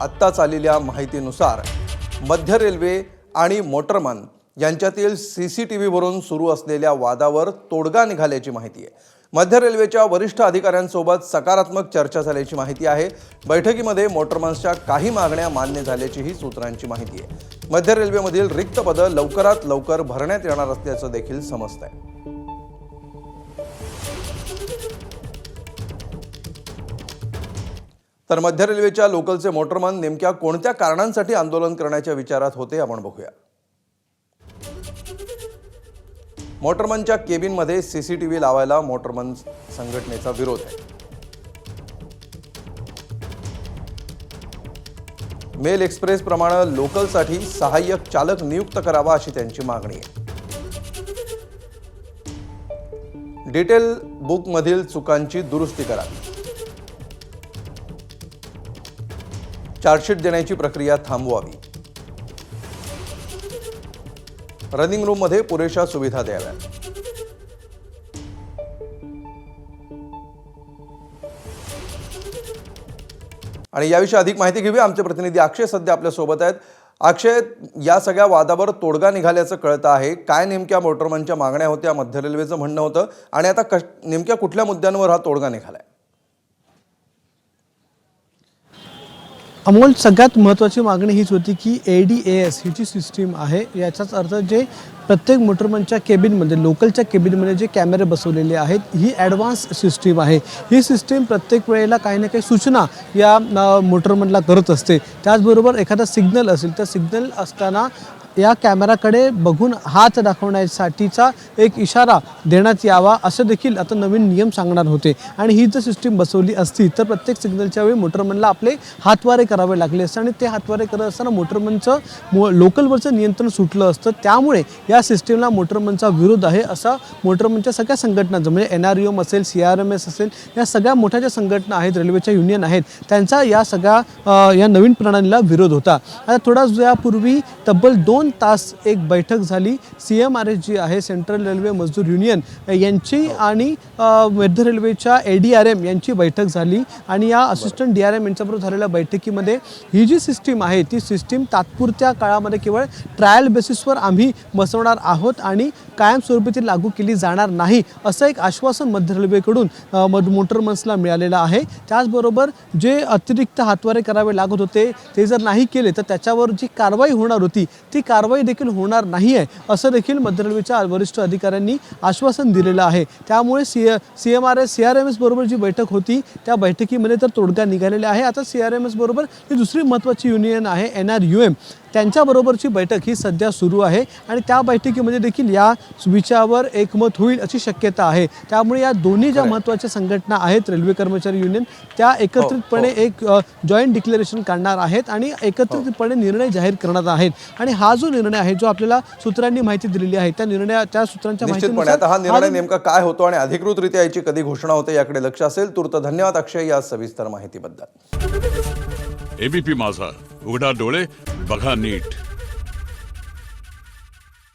आत्ताच आलेल्या माहितीनुसार मध्य रेल्वे आणि मोटरमन यांच्यातील सीसीटीव्हीवरून सुरू असलेल्या वादावर तोडगा निघाल्याची माहिती आहे। मध्य रेल्वेच्या वरिष्ठ अधिकाऱ्यांसोबत सकारात्मक चर्चा झाल्याची माहिती आहे। बैठकीमध्ये मोटरमन्सच्या काही मागण्या मान्य झाल्याचीही सूत्रांची माहिती आहे। मध्य रेल्वेमधील रिक्त पदं लवकरात लवकर भरण्यात येणार असल्याचं देखील समजतंय। तर मध्य रेल्वेच्या लोकलचे मोटरमन नेमक्या कोणत्या कारणांसाठी आंदोलन करण्याच्या विचारात होते आपण बघूया। मोटरमनच्या केबिनमध्ये सीसीटीव्ही लावायला मोटरमन संघटनेचा विरोध आहे। मेल एक्सप्रेस प्रमाणे लोकलसाठी सहाय्यक चालक नियुक्त करावा अशी त्यांची मागणी आहे। डिटेल बुक मधील चुकांची दुरुस्ती करावी। चार्जशीट देण्याची प्रक्रिया थांबवावी। रनिंग रूम मध्ये पुरेशा सुविधा द्याव्या। आणि याविषयी अधिक माहिती घेऊया। आमचे प्रतिनिधी अक्षय सध्या आपल्या सोबत आहेत। अक्षय, या सगळ्या वादावर तोडगा निघाल्याचं कळतं आहे। काय नेमक्या मोटरमनच्या मागण्या होत्या, मध्य रेल्वेचं म्हणणं होतं, आणि आता नेमक्या कुठल्या मुद्द्यांवर हा तोडगा निघालाय? अमोल, सगळ्यात महत्त्वाची मागणी हीच होती की ADAS ही जी सिस्टीम आहे याचाच अर्थ जे प्रत्येक मोटरमनच्या केबिनमध्ये, लोकलच्या केबिनमध्ये जे कॅमेरे बसवलेले आहेत ही ॲडव्हान्स सिस्टीम आहे। ही सिस्टीम प्रत्येक वेळेला काही ना काही सूचना या मोटरमनला करत असते। त्याचबरोबर एखादा सिग्नल असेल तर सिग्नल असताना या कॅमेराकडे बघून हात दाखवण्यासाठीचा एक इशारा देण्यात यावा असं देखील आता नवीन नियम सांगणार होते। आणि ही जर सिस्टीम बसवली असती तर प्रत्येक सिग्नलच्या वेळी मोटरमनला आपले हातवारे करावे लागले असते आणि ते हातवारे करत असताना मोटरमनचं लोकलवरचं नियंत्रण सुटलं असतं। त्यामुळे या सिस्टीमला मोटरमनचा विरोध आहे असा मोटरमनच्या सगळ्या संघटनांचा, म्हणजे NREM असेल, CRMS असेल, या सगळ्या मोठ्या ज्या संघटना आहेत, रेल्वेच्या युनियन आहेत, त्यांचा या सगळ्या या नवीन प्रणालीला विरोध होता। आता थोडा यापूर्वी तब्बल 2 तास एक बैठक झाली। CMRS जी आहे, सेंट्रल रेल्वे मजदूर युनियन, यांची आणि मध्य रेल्वेच्या ADRM यांची बैठक झाली आणि या असिस्टंट DRM यांच्याबरोबर झालेल्या बैठकीमध्ये ही जी सिस्टीम आहे ती सिस्टीम तात्पुरत्या काळामध्ये केवळ ट्रायल बेसिसवर आम्ही बसवणार आहोत आणि कायमस्वरूपी ती लागू केली जाणार नाही असं एक आश्वासन मध्य रेल्वेकडून मोटरमन्सला मिळालेलं आहे। त्याचबरोबर जे अतिरिक्त हातवारे करावे लागत होते ते जर नाही केले तर त्याच्यावर जी कारवाई होणार होती ती कारवाई देखील होणार नाही आहे असं देखील मध्य रेल्वेच्या वरिष्ठ अधिकाऱ्यांनी आश्वासन दिलेलं आहे। त्यामुळे CMRS CRMS बरोबर जी बैठक होती त्या बैठकीमध्ये तर तोडगा निघालेला आहे। आता CRMS बरोबर ही दुसरी महत्त्वाची युनियन आहे NRUM, त्यांच्याबरोबरची बैठक ही सध्या सुरू आहे आणि त्या बैठकीमध्ये देखील या विषयावर एकमत होईल अशी शक्यता आहे। त्यामुळे या दोन्ही ज्या महत्त्वाच्या संघटना आहेत, रेल्वे कर्मचारी युनियन, त्या एकत्रितपणे एक जॉईंट डिक्लेरेशन काढणार आहेत आणि एकत्रितपणे निर्णय जाहीर करणार आहेत। आणि हा जो निर्णय आहे, जो आपल्याला सूत्रांनी माहिती दिलेली आहे, त्या सूत्रांच्या माहितीनुसार आता हा निर्णय नेमका काय होतो आणि अधिकृतरित्या याची कधी घोषणा होते याकडे लक्ष असेल। तूर्त धन्यवाद अक्षय या सविस्तर माहितीबद्दल। ABP माझा, उघडा डोळे बघा नीट।